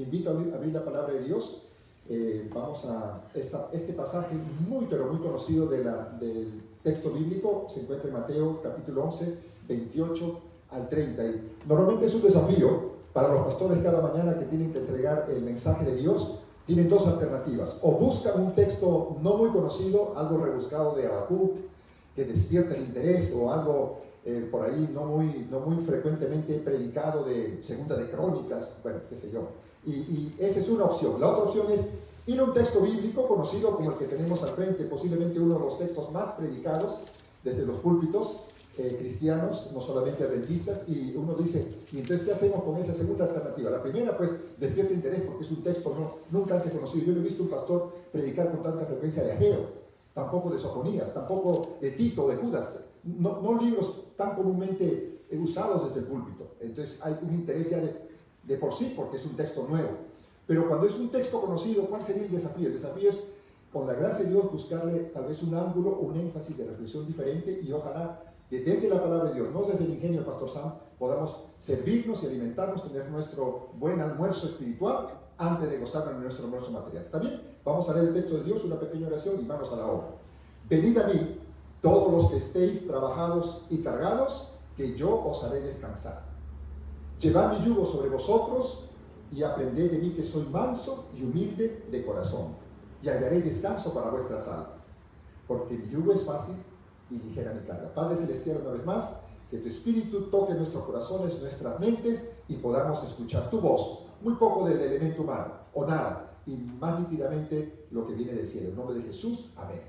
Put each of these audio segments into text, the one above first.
invito a abrir la palabra de Dios. Vamos a este pasaje muy, pero muy conocido del texto bíblico. Se encuentra en Mateo capítulo 11, 28 al 30. Y normalmente es un desafío para los pastores cada mañana que tienen que entregar el mensaje de Dios. Tienen dos alternativas: o buscan un texto no muy conocido, algo rebuscado de Habacuc, que despierta el interés, o algo por ahí no muy frecuentemente predicado de Segunda de Crónicas, bueno, qué sé yo. Y esa es una opción. La otra opción es ir a un texto bíblico conocido como el que tenemos al frente, posiblemente uno de los textos más predicados desde los púlpitos cristianos, no solamente adventistas, y uno dice, ¿y entonces qué hacemos con esa segunda alternativa? La primera, pues, despierta interés porque es un texto nunca antes conocido. Yo no he visto un pastor predicar con tanta frecuencia de Ageo, tampoco de Sofonías, tampoco de Tito, de Judas, no libros tan comúnmente usados desde el púlpito. Entonces hay un interés ya de por sí, porque es un texto nuevo. Pero cuando es un texto conocido, ¿cuál sería el desafío? El desafío es, con la gracia de Dios, buscarle tal vez un ángulo, un énfasis de reflexión diferente, y ojalá que desde la palabra de Dios, no desde el ingenio del Pastor Sam, podamos servirnos y alimentarnos, tener nuestro buen almuerzo espiritual antes de gozarnos de nuestro almuerzo material. ¿Está bien? Vamos a leer el texto de Dios, una pequeña oración y vamos a la obra. Venid a mí, todos los que estéis trabajados y cargados, que yo os haré descansar. Llevad mi yugo sobre vosotros y aprended de mí, que soy manso y humilde de corazón, y hallaréis descanso para vuestras almas, porque mi yugo es fácil y ligera mi carga. Padre Celestial, una vez más, que tu Espíritu toque nuestros corazones, nuestras mentes, y podamos escuchar tu voz, muy poco del elemento humano, o nada, y más nítidamente lo que viene del cielo. En nombre de Jesús, amén.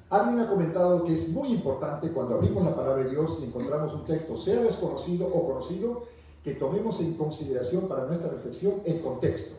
Alguien ha comentado que es muy importante cuando abrimos la palabra de Dios y encontramos un texto, sea desconocido o conocido, que tomemos en consideración para nuestra reflexión el contexto.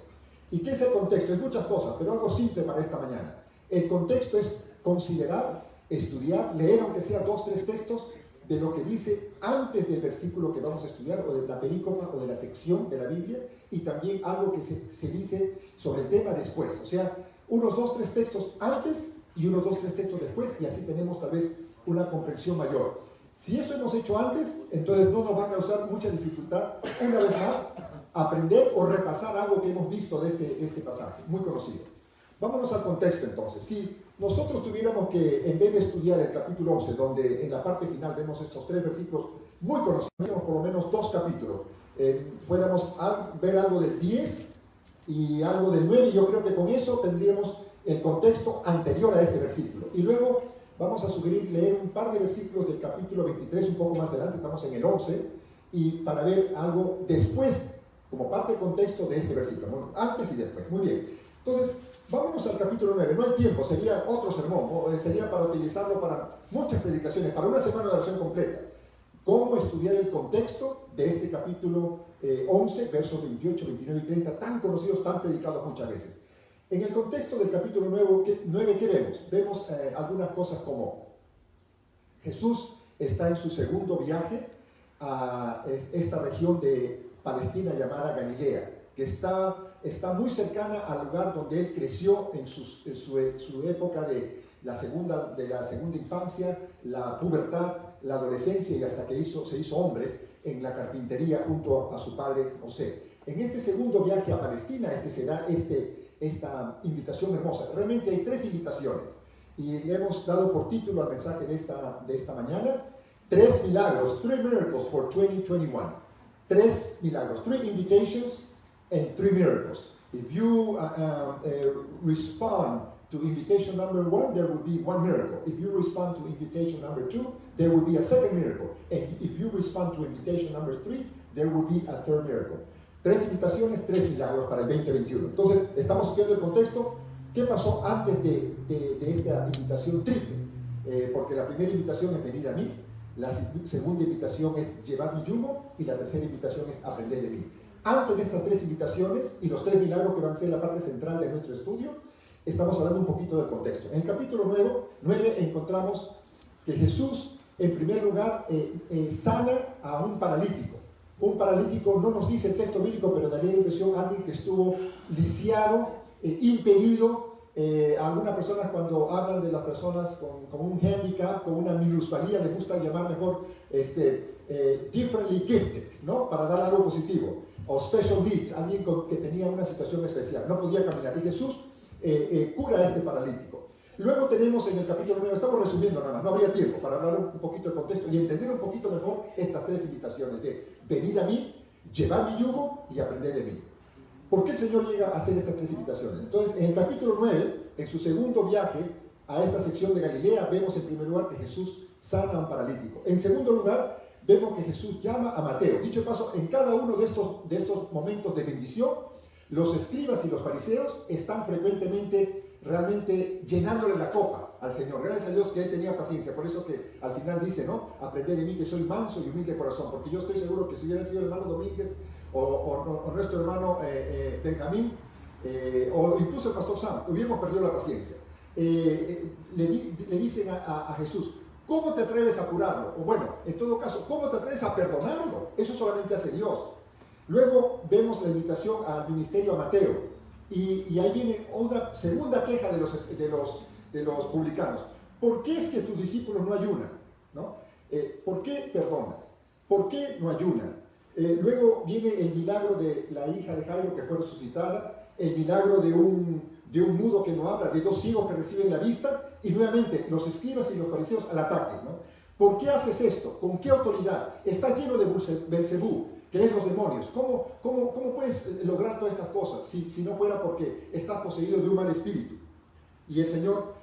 ¿Y qué es el contexto? Es muchas cosas, pero algo simple para esta mañana. El contexto es considerar, estudiar, leer aunque sea 2 o 3 textos de lo que dice antes del versículo que vamos a estudiar, o de la perícopa o de la sección de la Biblia, y también algo que se dice sobre el tema después. O sea, unos 2 o 3 textos antes y unos 2 o 3 textos después, y así tenemos tal vez una comprensión mayor. Si eso hemos hecho antes, entonces no nos va a causar mucha dificultad, una vez más, aprender o repasar algo que hemos visto de este pasaje, muy conocido. Vámonos al contexto entonces. Si nosotros tuviéramos que, en vez de estudiar el capítulo 11, donde en la parte final vemos estos 3 versículos muy conocidos, por lo menos 2 capítulos, fuéramos a ver algo del 10 y algo del 9, yo creo que con eso tendríamos el contexto anterior a este versículo. Y luego vamos a sugerir leer un par de versículos del capítulo 23, un poco más adelante, estamos en el 11, y para ver algo después, como parte del contexto de este versículo, bueno, antes y después. Muy bien. Entonces, vámonos al capítulo 9. No hay tiempo, sería otro sermón, sería para utilizarlo para muchas predicaciones, para una semana de oración completa. Cómo estudiar el contexto de este capítulo 11, versos 28, 29 y 30, tan conocidos, tan predicados muchas veces. En el contexto del capítulo 9, ¿qué vemos? Vemos algunas cosas como Jesús está en su segundo viaje a esta región de Palestina llamada Galilea, que está muy cercana al lugar donde él creció en su época de la segunda infancia, la pubertad, la adolescencia y hasta que se hizo hombre en la carpintería junto a su padre José. En este segundo viaje a Palestina, será esta invitación hermosa. Realmente hay 3 invitaciones y le hemos dado por título al mensaje de esta mañana: 3 milagros, 3 miracles for 2021. 3 milagros, 3 invitations and 3 miracles. If you respond to invitation number 1, there will be 1 miracle. If you respond to invitation number 2, there will be a second miracle. And if you respond to invitation number 3, there will be a third miracle. 3 invitaciones, 3 milagros para el 2021. Entonces, estamos estudiando el contexto. ¿Qué pasó antes de esta invitación triple? Porque la primera invitación es venir a mí, la segunda invitación es llevar mi yugo, y la tercera invitación es aprender de mí. Antes de estas 3 invitaciones y los 3 milagros que van a ser la parte central de nuestro estudio, estamos hablando un poquito del contexto. En el capítulo 9 encontramos que Jesús, en primer lugar, sana a un paralítico. Un paralítico, no nos dice el texto bíblico, pero daría la impresión a alguien que estuvo lisiado, impedido. Algunas personas, cuando hablan de las personas con un handicap, con una minusvalía, les gusta llamar mejor differently gifted, ¿no? Para dar algo positivo. o special needs, alguien que tenía una situación especial, no podía caminar. Y Jesús cura a este paralítico. Luego tenemos en el capítulo 9, estamos resumiendo nada más, no habría tiempo para hablar un poquito del contexto y entender un poquito mejor estas tres invitaciones de venid a mí, llevad mi yugo y aprended de mí. ¿Por qué el Señor llega a hacer estas tres invitaciones? Entonces, en el capítulo 9, en su segundo viaje a esta sección de Galilea, vemos en primer lugar que Jesús sana a un paralítico. En segundo lugar, vemos que Jesús llama a Mateo. Dicho de paso, en cada uno de estos momentos de bendición, los escribas y los fariseos están frecuentemente realmente llenándole la copa al Señor. Gracias a Dios que Él tenía paciencia. Por eso que al final dice, ¿no? Aprended de mí que soy manso y humilde de corazón. Porque yo estoy seguro que si hubiera sido el hermano Domínguez o nuestro hermano Benjamín o incluso el pastor Sam, hubiéramos perdido la paciencia. Le dicen a Jesús, ¿cómo te atreves a curarlo? O bueno, en todo caso, ¿cómo te atreves a perdonarlo? Eso solamente hace Dios. Luego vemos la invitación al ministerio a Mateo. Y ahí viene una segunda queja de los publicanos. ¿Por qué es que tus discípulos no ayunan? ¿No? ¿Por qué perdonas? ¿Por qué no ayunan? Luego viene el milagro de la hija de Jairo que fue resucitada, el milagro de un mudo que no habla, de dos ciegos que reciben la vista, y nuevamente los escribas y los fariseos al ataque, ¿no? ¿Por qué haces esto? ¿Con qué autoridad? Está lleno de Belcebú, que es los demonios. ¿Cómo puedes lograr todas estas cosas si no fuera porque estás poseído de un mal espíritu? Y el Señor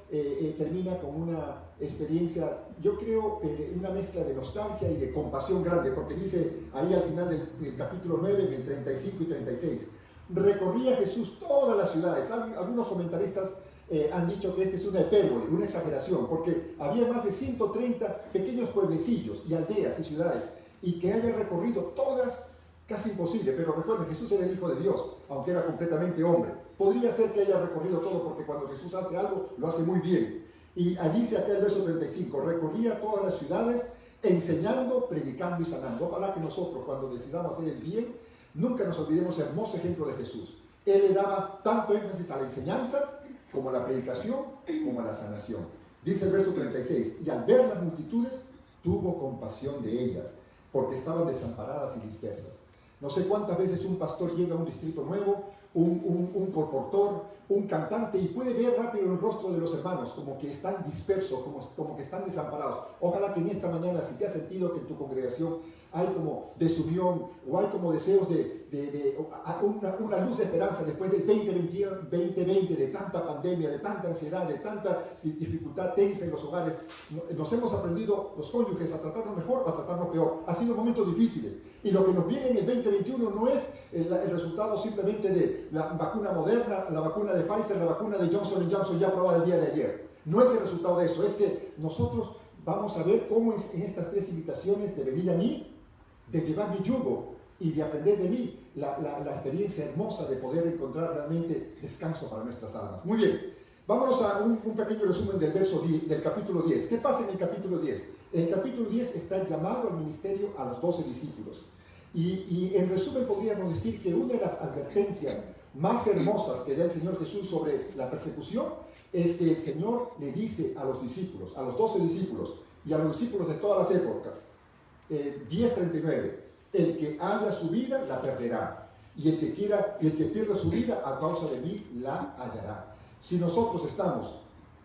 termina con una experiencia, yo creo que una mezcla de nostalgia y de compasión grande, porque dice ahí al final del capítulo 9, en el 35 y 36, recorría Jesús todas las ciudades. Algunos comentaristas han dicho que esta es una hipérbole, una exageración, porque había más de 130 pequeños pueblecillos y aldeas y ciudades, y que haya recorrido todas, casi imposible. Pero recuerden, Jesús era el Hijo de Dios, aunque era completamente hombre. Podría ser que haya recorrido todo, porque cuando Jesús hace algo, lo hace muy bien. Y allí dice acá el verso 35, recorría todas las ciudades, enseñando, predicando y sanando. Ojalá que nosotros, cuando decidamos hacer el bien, nunca nos olvidemos el hermoso ejemplo de Jesús. Él le daba tanto énfasis a la enseñanza, como a la predicación, como a la sanación. Dice el verso 36, y al ver las multitudes, tuvo compasión de ellas, porque estaban desamparadas y dispersas. No sé cuántas veces un pastor llega a un distrito nuevo, un colportor, un cantante, y puede ver rápido el rostro de los hermanos, como que están dispersos, como que están desamparados. Ojalá que en esta mañana, si te has sentido que en tu congregación hay como desunión, o hay como deseos de una luz de esperanza después del 2020, de tanta pandemia, de tanta ansiedad, de tanta dificultad tensa en los hogares, nos hemos aprendido los cónyuges a tratarnos mejor o a tratarnos peor. Ha sido momentos difíciles. Y lo que nos viene en el 2021 no es el resultado simplemente de la vacuna Moderna, la vacuna de Pfizer, la vacuna de Johnson & Johnson ya aprobada el día de ayer. No es el resultado de eso, es que nosotros vamos a ver cómo en estas tres invitaciones de venir a mí, de llevar mi yugo y de aprender de mí, la experiencia hermosa de poder encontrar realmente descanso para nuestras almas. Muy bien, vámonos a un pequeño resumen del capítulo 10. ¿Qué pasa en el capítulo 10? En el capítulo 10 está el llamado al ministerio a los 12 discípulos. Y en resumen podríamos decir que una de las advertencias más hermosas que da el Señor Jesús sobre la persecución es que el Señor le dice a los discípulos, a los 12 discípulos y a los discípulos de todas las épocas, 10:39, el que haya su vida la perderá, y el que pierda su vida a causa de mí la hallará. Si nosotros estamos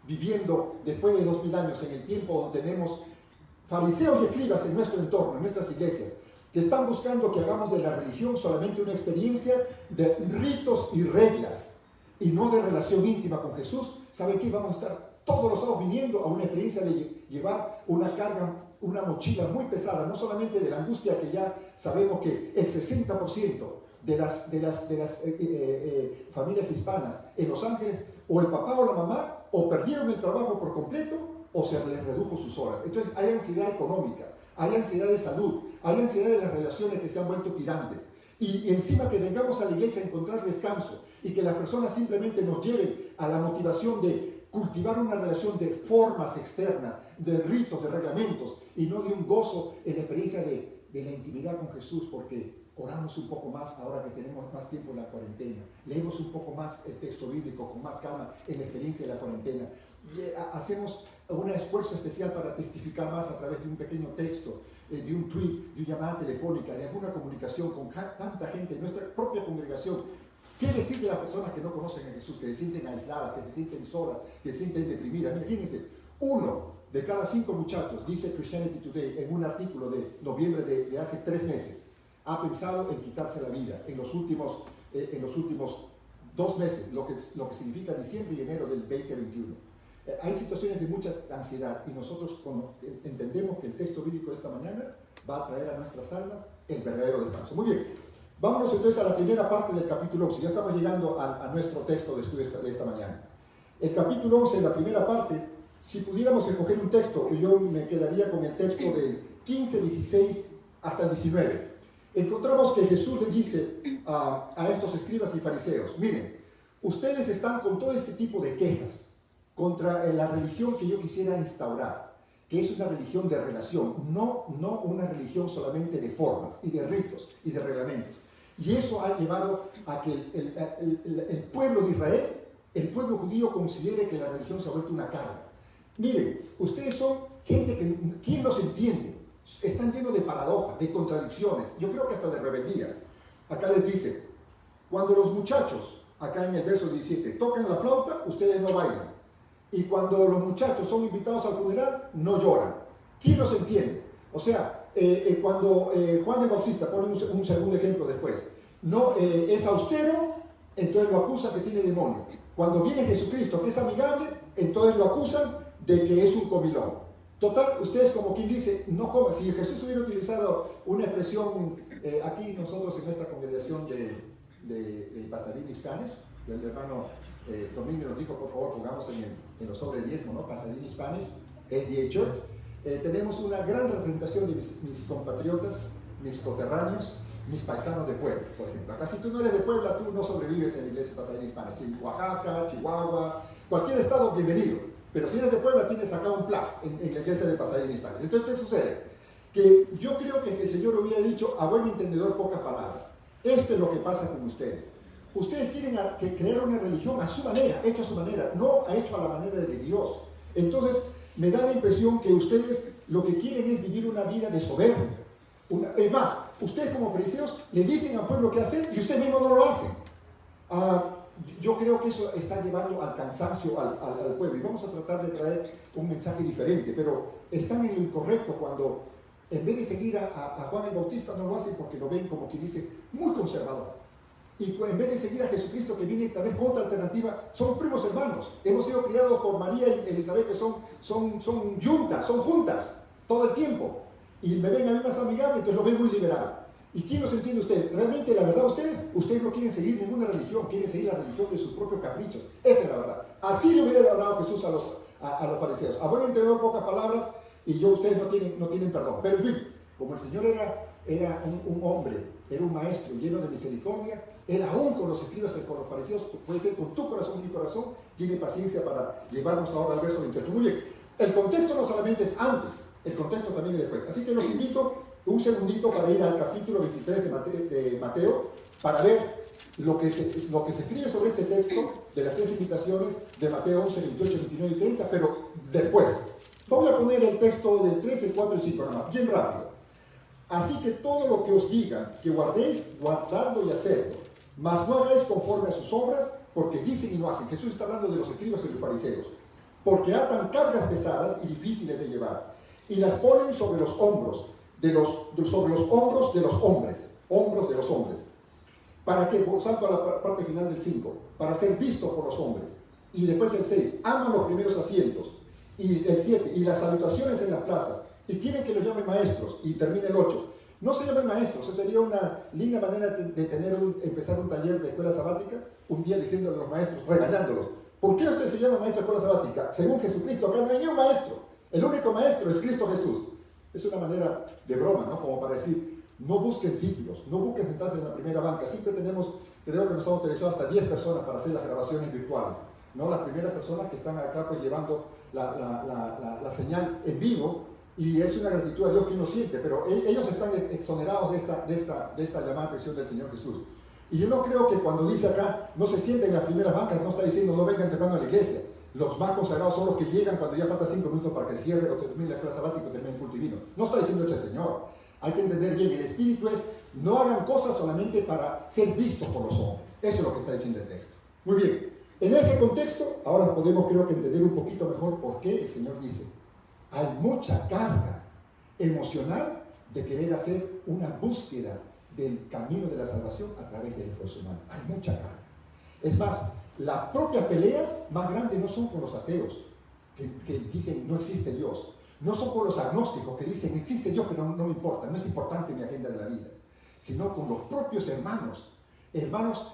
viviendo después de 2000 años en el tiempo donde tenemos fariseos y escribas en nuestro entorno, en nuestras iglesias, que están buscando que hagamos de la religión solamente una experiencia de ritos y reglas y no de relación íntima con Jesús, ¿saben qué? Vamos a estar todos los sábados viniendo a una experiencia de llevar una carga, una mochila muy pesada, no solamente de la angustia que ya sabemos que el 60% de las familias hispanas en Los Ángeles, o el papá o la mamá, o perdieron el trabajo por completo, o se les redujo sus horas. Entonces hay ansiedad económica, hay ansiedad de salud, hay ansiedad de las relaciones que se han vuelto tirantes. Y encima que vengamos a la iglesia a encontrar descanso y que las personas simplemente nos lleven a la motivación de cultivar una relación de formas externas, de ritos, de reglamentos, y no de un gozo en la experiencia de la intimidad con Jesús, porque oramos un poco más ahora que tenemos más tiempo en la cuarentena, leemos un poco más el texto bíblico con más calma en la experiencia de la cuarentena, y hacemos un esfuerzo especial para testificar más a través de un pequeño texto, de un tweet, de una llamada telefónica, de alguna comunicación con tanta gente, nuestra propia congregación. ¿Qué decir de las personas que no conocen a Jesús, que se sienten aisladas, que se sienten solas, que se sienten deprimidas? Imagínense, 1 de cada 5 muchachos, dice Christianity Today en un artículo de noviembre de hace 3 meses, ha pensado en quitarse la vida en los últimos 2 meses, lo que significa diciembre y enero del 2021. Hay situaciones de mucha ansiedad y nosotros entendemos que el texto bíblico de esta mañana va a traer a nuestras almas el verdadero descanso. Muy bien, vámonos entonces a la primera parte del capítulo 11. Ya estamos llegando a nuestro texto de estudio de esta mañana. El capítulo 11, la primera parte, si pudiéramos escoger un texto, yo me quedaría con el texto del 15, 16 hasta el 19. Encontramos que Jesús le dice a estos escribas y fariseos: miren, ustedes están con todo este tipo de quejas contra la religión que yo quisiera instaurar, que es una religión de relación, no una religión solamente de formas y de ritos y de reglamentos. Y eso ha llevado a que el pueblo de Israel, el pueblo judío, considere que la religión se ha vuelto una carga. Miren, ustedes son gente que, ¿quién los entiende? Están llenos de paradojas, de contradicciones, yo creo que hasta de rebeldía. Acá les dice, cuando los muchachos, acá en el verso 17, tocan la flauta, ustedes no bailan. Y cuando los muchachos son invitados al funeral, no lloran. ¿Quién los entiende? O sea, cuando Juan el Bautista, pone un segundo ejemplo después, no es austero, entonces lo acusan que tiene demonio. Cuando viene Jesucristo, que es amigable, entonces lo acusan de que es un comilón. Total, ustedes como quien dice, no coman. Si Jesús hubiera utilizado una expresión, aquí nosotros en nuestra congregación de Pasadena Spanish, el hermano Domingo nos dijo, por favor, pongamos en los sobre diezmo, ¿no? Pasadena Spanish, SDA Church. Tenemos una gran representación de mis compatriotas, mis coterráneos, mis paisanos de Puebla, por ejemplo. Acá si tú no eres de Puebla, tú no sobrevives en la iglesia Pasadena Spanish. En Oaxaca, Chihuahua, cualquier estado, bienvenido. Pero si eres de Puebla, tienes acá un plus en la iglesia de Pasadena Spanish. Entonces, ¿qué sucede? Que yo creo que el Señor hubiera dicho, a buen entendedor, pocas palabras. Esto es lo que pasa con ustedes. Ustedes quieren crear una religión a su manera, hecho a su manera, no hecho a la manera de Dios. Entonces, me da la impresión que ustedes lo que quieren es vivir una vida de soberbia. Es más, ustedes como fariseos le dicen al pueblo qué hacer y ustedes mismos no lo hacen. Yo creo que eso está llevando al cansancio al pueblo y vamos a tratar de traer un mensaje diferente, pero están en lo incorrecto cuando en vez de seguir a Juan el Bautista no lo hacen porque lo ven como quien dice muy conservador. Y en vez de seguir a Jesucristo que viene tal vez con otra alternativa, somos primos hermanos. Hemos sido criados por María y Elizabeth que son juntas todo el tiempo. Y me ven a mí más amigable, entonces lo ven muy liberal. ¿Y quién los entiende ustedes? Realmente la verdad ustedes no quieren seguir ninguna religión, quieren seguir la religión de sus propios caprichos. Esa es la verdad. Así le hubiera hablado Jesús a los fariseos. A buen entender pocas palabras y ustedes no tienen perdón. Pero en fin, como el Señor era un hombre, era un maestro lleno de misericordia, él aún con los escribas y con los fariseos, puede ser con tu corazón y mi corazón, tiene paciencia para llevarnos ahora al verso 28. Muy bien, el contexto no solamente es antes, el contexto también es después. Así que los invito un segundito para ir al capítulo 23 de Mateo, para ver lo que se escribe sobre este texto de las 3 invitaciones de Mateo 11, 28, 29 y 30, pero después. Voy a poner el texto del 13, 4 y 5 nada más, bien rápido. Así que todo lo que os digan que guardéis, guardadlo y hacedlo, mas no hagáis conforme a sus obras, porque dicen y no hacen. Jesús está hablando de los escribas y los fariseos. Porque atan cargas pesadas y difíciles de llevar, y las ponen sobre los hombros de los hombres. ¿Para qué? Salto a la parte final del 5. Para ser vistos por los hombres. Y después el 6. Aman los primeros asientos. Y el 7. Y las salutaciones en las plazas. Y quieren que los llamen maestros. Y termina el 8. No se llamen maestros. Eso sería una linda manera de empezar un taller de escuela sabática. Un día diciéndole a los maestros, regañándolos. ¿Por qué usted se llama maestro de escuela sabática? Según Jesucristo, acá no hay ni un maestro. El único maestro es Cristo Jesús. Es una manera de broma, ¿no? Como para decir, no busquen títulos, no busquen sentarse en la primera banca. Siempre creo que nos han autorizado hasta 10 personas para hacer las grabaciones virtuales, ¿no? Las primeras personas que están acá pues llevando la señal en vivo, y es una gratitud a Dios que uno siente, pero ellos están exonerados de esta llamada de atención del Señor Jesús. Y yo no creo que cuando dice acá, no se sienten en las primeras bancas, no está diciendo no vengan temprano a la iglesia. los más consagrados son los que llegan cuando ya falta 5 minutos para que cierre o termine la clase sabática o termine el culto divino. No está diciendo eso el Señor. Hay que entender bien, el espíritu es, no hagan cosas solamente para ser vistos por los hombres. Eso es lo que está diciendo el texto. Muy bien, en ese contexto, ahora podemos creo que entender un poquito mejor por qué el Señor dice, hay mucha carga emocional de querer hacer una búsqueda del camino de la salvación a través del esfuerzo humano. Hay mucha carga. Es más, las propias peleas más grandes no son con los ateos, que dicen no existe Dios. No son con los agnósticos que dicen existe Dios, pero no me importa, no es importante mi agenda de la vida. Sino con los propios hermanos,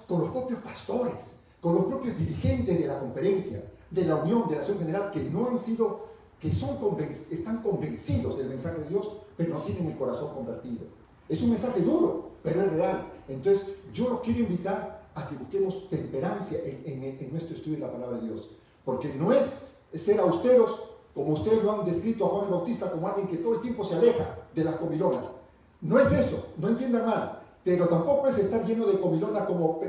con los propios pastores, con los propios dirigentes de la conferencia, de la unión, de la acción general, que no han sido, están convencidos del mensaje de Dios, pero no tienen el corazón convertido. Es un mensaje duro, pero es real. Entonces, yo los quiero invitar a que busquemos temperancia en nuestro estudio de la palabra de Dios. Porque no es ser austeros, como ustedes lo han descrito a Juan el Bautista como alguien que todo el tiempo se aleja de las comilonas. No es eso, no entiendan mal. Pero tampoco es estar lleno de comilonas como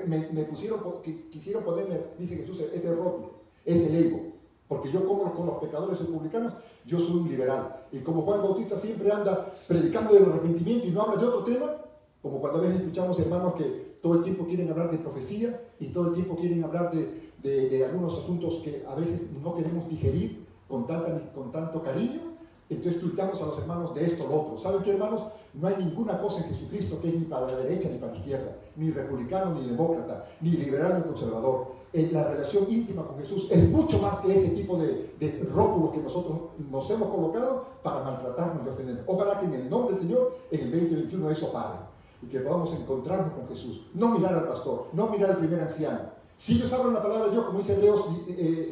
quisieron ponerme, dice Jesús, ese rótulo, ese ego. Porque yo como con los pecadores y publicanos, yo soy un liberal. Y como Juan el Bautista siempre anda predicando del arrepentimiento y no habla de otro tema, como cuando a veces escuchamos hermanos que todo el tiempo quieren hablar de profecía y todo el tiempo quieren hablar de algunos asuntos que a veces no queremos digerir con tanto cariño, entonces tuitamos a los hermanos de esto o lo otro. ¿Saben qué, hermanos? No hay ninguna cosa en Jesucristo que es ni para la derecha ni para la izquierda, ni republicano ni demócrata, ni liberal ni conservador. En la relación íntima con Jesús es mucho más que ese tipo de rótulos que nosotros nos hemos colocado para maltratarnos y ofendernos. Ojalá que en el nombre del Señor, en el 2021 eso pare y que podamos encontrarnos con Jesús. No mirar al pastor, no mirar al primer anciano. Si ellos hablan la palabra de Dios, como dice Hebreos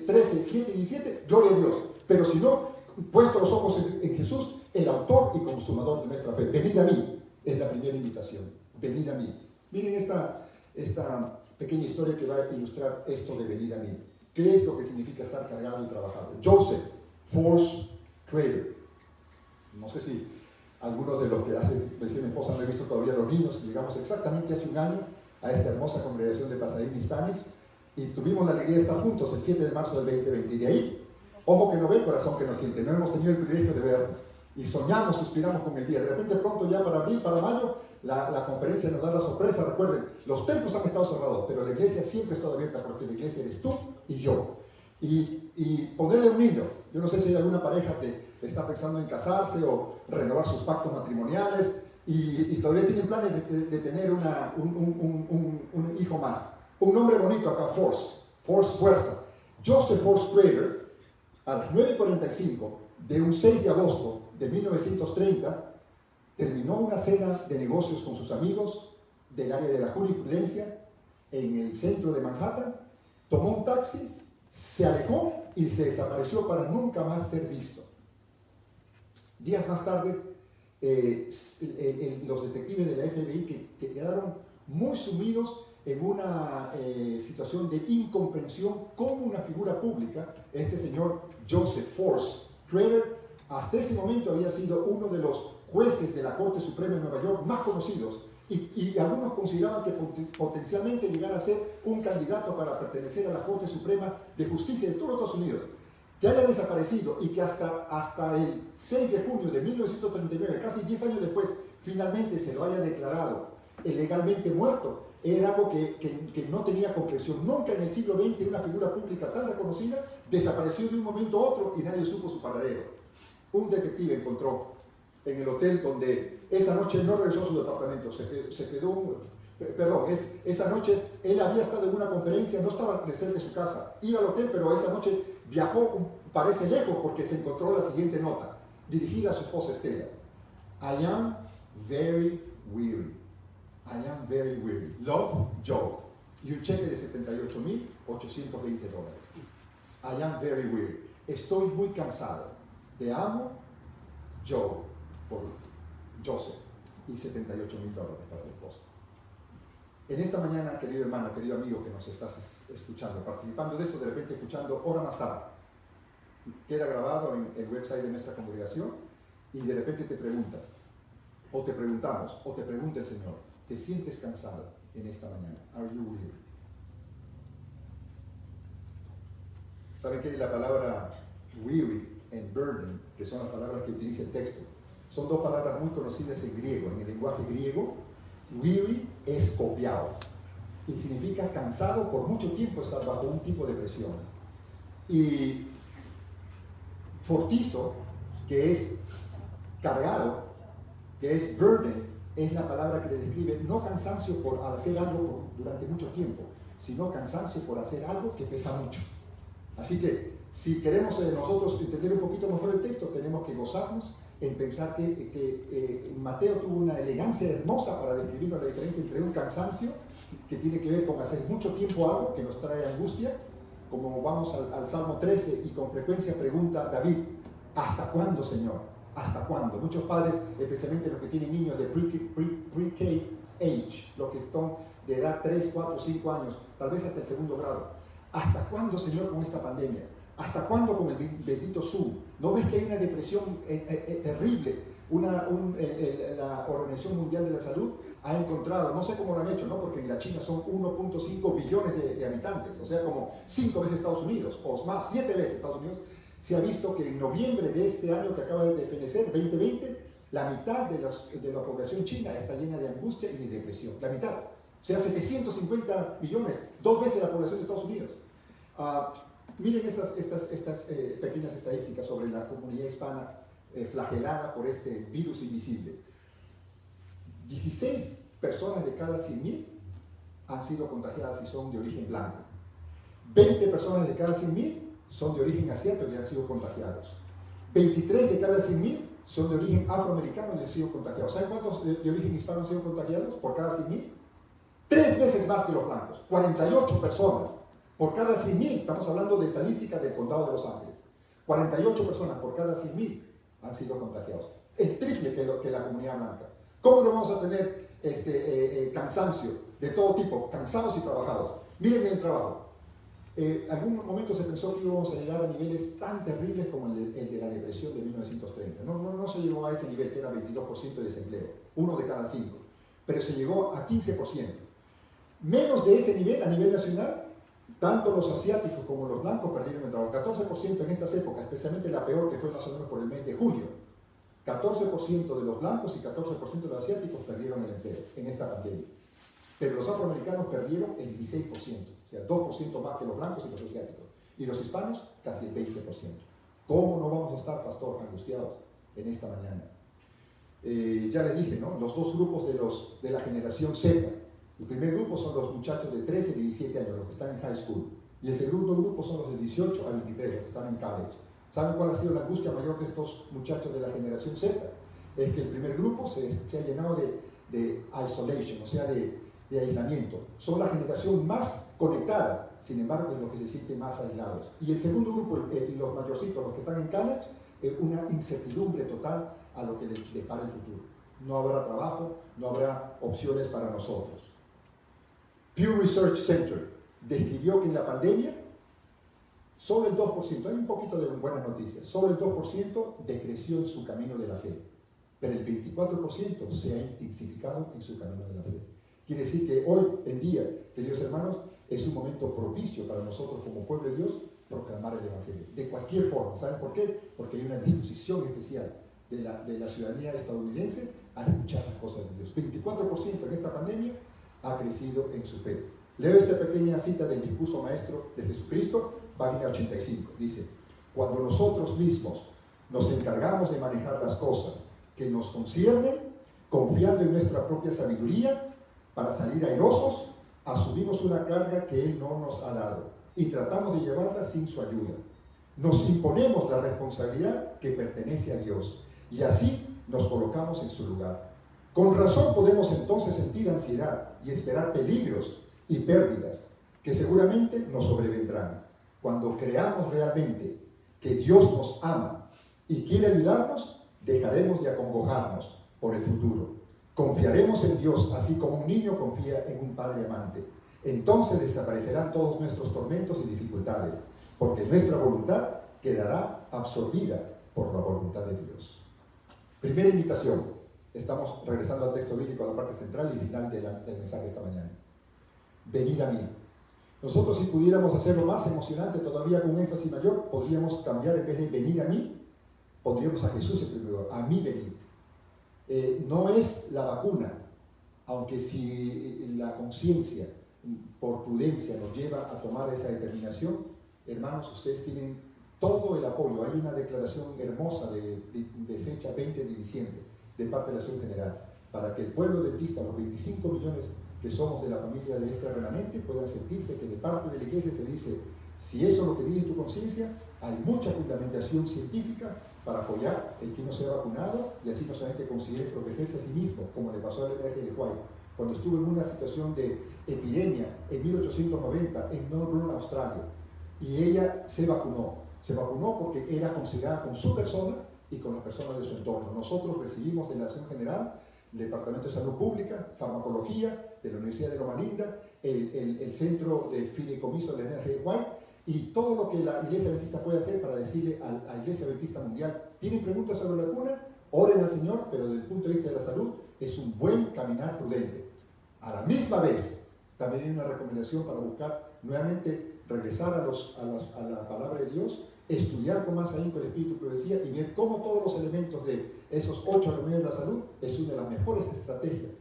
13, 7 y 17, gloria a Dios. Pero si no, puesto los ojos en Jesús, el autor y consumador de nuestra fe. Venid a mí, es la primera invitación. Venid a mí. Miren esta pequeña historia que va a ilustrar esto de venir a mí. ¿Qué es lo que significa estar cargado y trabajado? Joseph Force Crater. No sé si algunos de los que decía mi esposa no he visto todavía los niños. Llegamos exactamente hace un año a esta hermosa congregación de Pasadena Hispanic y tuvimos la alegría de estar juntos el 7 de marzo del 2020. Y de ahí, ojo que no ve, corazón que no siente. No hemos tenido el privilegio de vernos. Y soñamos, suspiramos con el día. De repente pronto ya para abril, para mayo, la conferencia nos da la sorpresa. Recuerden, los templos han estado cerrados, pero la iglesia siempre ha estado abierta porque la iglesia eres tú y yo. Y ponerle un niño. Yo no sé si hay alguna pareja que está pensando en casarse o renovar sus pactos matrimoniales y todavía tienen planes de tener un hijo más. Un nombre bonito acá, Force, fuerza. Joseph Force Crater, a las 9:45 de un 6 de agosto de 1930, terminó una cena de negocios con sus amigos del área de la jurisprudencia en el centro de Manhattan, tomó un taxi, se alejó y se desapareció para nunca más ser visto. Días más tarde, los detectives de la FBI que quedaron muy sumidos en una situación de incomprensión como una figura pública, este señor Joseph Force Crater, hasta ese momento había sido uno de los jueces de la Corte Suprema de Nueva York más conocidos y algunos consideraban que potencialmente llegara a ser un candidato para pertenecer a la Corte Suprema de Justicia de todos los Estados Unidos. Que haya desaparecido y que hasta el 6 de junio de 1939, casi 10 años después, finalmente se lo haya declarado legalmente muerto, era algo que no tenía comprensión. Nunca en el siglo XX una figura pública tan reconocida desapareció de un momento a otro y nadie supo su paradero. Un detective encontró en el hotel donde esa noche no regresó a su departamento, esa noche él había estado en una conferencia, no estaba cerca de su casa, iba al hotel, pero esa noche viajó, parece lejos, porque se encontró la siguiente nota, dirigida a su esposa Estela. I am very weary. I am very weary. Love, Joe. Y un cheque de $78,820. I am very weary. Estoy muy cansado. Te amo, Joe, por Joseph. Y $78,000 para la esposa. En esta mañana, querido hermano, querido amigo que nos estás escuchando, participando de esto, de repente escuchando hora más tarde, queda grabado en el website de nuestra congregación y de repente te preguntas, o te preguntamos, o te pregunta el Señor, ¿te sientes cansado en esta mañana? Are you weary? ¿Saben qué es la palabra weary and burden, que son las palabras que utiliza el texto? Son dos palabras muy conocidas en griego. En el lenguaje griego, weary es copiado y significa cansado por mucho tiempo estar bajo un tipo de presión. Y fortizo, que es cargado, que es burden, es la palabra que le describe no cansancio por hacer algo durante mucho tiempo, sino cansancio por hacer algo que pesa mucho. Así que si queremos nosotros entender un poquito mejor el texto, tenemos que gozarnos en pensar que Mateo tuvo una elegancia hermosa para describir la diferencia entre un cansancio que tiene que ver con hacer mucho tiempo algo que nos trae angustia, como vamos al Salmo 13 y con frecuencia pregunta David, ¿hasta cuándo, Señor? ¿Hasta cuándo? Muchos padres, especialmente los que tienen niños de pre-K age, los que son de edad 3, 4, 5 años, tal vez hasta el segundo grado, ¿hasta cuándo, Señor, con esta pandemia? ¿Hasta cuándo con el bendito Zoom? ¿No ves que hay una depresión terrible? La Organización Mundial de la Salud ha encontrado, no sé cómo lo han hecho, ¿no? Porque en la China son 1.5 billones de habitantes, o sea, como 5 veces Estados Unidos, o más, 7 veces Estados Unidos. Se ha visto que en noviembre de este año que acaba de fenecer, 2020, la mitad de la población china está llena de angustia y de depresión. La mitad. O sea, 750 millones, 2 veces la población de Estados Unidos. Miren estas pequeñas estadísticas sobre la comunidad hispana flagelada por este virus invisible. 16 personas de cada 100.000 han sido contagiadas y son de origen blanco. 20 personas de cada 100.000 son de origen asiático y han sido contagiados. 23 de cada 100.000 son de origen afroamericano y han sido contagiados. ¿Saben cuántos de origen hispano han sido contagiados por cada 100.000? 3 veces más que los blancos. 48 personas por cada 100.000. Estamos hablando de estadísticas del condado de Los Ángeles. 48 personas por cada 100.000 han sido contagiados. El triple que la comunidad blanca. ¿Cómo no vamos a tener cansancio de todo tipo, cansados y trabajados? Miren el trabajo. Algún momento se pensó que íbamos a llegar a niveles tan terribles como el de la depresión de 1930. No se llegó a ese nivel, que era 22% de desempleo, 1 de cada 5, pero se llegó a 15%. Menos de ese nivel, a nivel nacional, tanto los asiáticos como los blancos perdieron el trabajo. 14% en estas épocas, especialmente la peor, que fue más o menos por el mes de julio. 14% de los blancos y 14% de los asiáticos perdieron el empleo en esta pandemia. Pero los afroamericanos perdieron el 16%, o sea, 2% más que los blancos y los asiáticos. Y los hispanos, casi el 20%. ¿Cómo no vamos a estar, pastor, angustiados en esta mañana? Ya les dije, ¿no? Los dos grupos de la generación Z. El primer grupo son los muchachos de 13 y 17 años, los que están en high school. Y el segundo grupo son los de 18 a 23, los que están en college. ¿Saben cuál ha sido la angustia mayor de estos muchachos de la generación Z? Es que el primer grupo se ha llenado de isolation, o sea, de aislamiento. Son la generación más conectada, sin embargo, es los que se sienten más aislados. Y el segundo grupo, los mayorcitos, los que están en college, una incertidumbre total a lo que les depara el futuro. No habrá trabajo, no habrá opciones para nosotros. Pew Research Center describió que en la pandemia solo el 2%, hay un poquito de buenas noticias, solo el 2% decreció en su camino de la fe, pero el 24% se ha intensificado en su camino de la fe. Quiere decir que hoy en día, queridos hermanos, es un momento propicio para nosotros como pueblo de Dios proclamar el Evangelio, de cualquier forma. ¿Saben por qué? Porque hay una disposición especial de la ciudadanía estadounidense a escuchar las cosas de Dios. 24% en esta pandemia ha crecido en su fe. Leo esta pequeña cita del discurso maestro de Jesucristo, página 85. Dice, cuando nosotros mismos nos encargamos de manejar las cosas que nos conciernen, confiando en nuestra propia sabiduría, para salir airosos, asumimos una carga que Él no nos ha dado y tratamos de llevarla sin su ayuda. Nos imponemos la responsabilidad que pertenece a Dios y así nos colocamos en su lugar. Con razón podemos entonces sentir ansiedad y esperar peligros y pérdidas que seguramente nos sobrevendrán. Cuando creamos realmente que Dios nos ama y quiere ayudarnos, dejaremos de acongojarnos por el futuro. Confiaremos en Dios así como un niño confía en un padre amante. Entonces desaparecerán todos nuestros tormentos y dificultades, porque nuestra voluntad quedará absorbida por la voluntad de Dios. Primera invitación. Estamos regresando al texto bíblico, a la parte central y final del mensaje esta mañana. Venid a mí. Nosotros, si pudiéramos hacerlo más emocionante todavía, con un énfasis mayor, podríamos cambiar, en vez de venir a mí, pondríamos a Jesús en primer lugar, a mí venir. No es la vacuna, aunque si la conciencia, por prudencia, nos lleva a tomar esa determinación, hermanos, ustedes tienen todo el apoyo. Hay una declaración hermosa de fecha 20 de diciembre, de parte de la Acción General, para que el pueblo adventista, los 25 millones que somos de la familia de este remanente, puedan sentirse que de parte de la iglesia se dice, si eso es lo que dice tu conciencia, hay mucha fundamentación científica para apoyar el que no sea vacunado y así no solamente considere protegerse a sí mismo, como le pasó a Ellen G. White, cuando estuvo en una situación de epidemia en 1890 en Melbourne, Australia, y ella se vacunó porque era considerada con su persona y con las personas de su entorno. Nosotros recibimos de la Acción General, del Departamento de Salud Pública, Farmacología, de la Universidad de Loma Linda, el Centro de Fideicomiso de la Ellen G. White, y todo lo que la Iglesia Adventista puede hacer para decirle a la Iglesia Adventista Mundial, ¿tienen preguntas sobre la vacuna? Oren al Señor, pero desde el punto de vista de la salud, es un buen caminar prudente. A la misma vez, también hay una recomendación para buscar nuevamente regresar a la palabra de Dios, estudiar con más ahínco el Espíritu de Profecía y ver cómo todos los elementos de esos 8 remedios de la salud es una de las mejores estrategias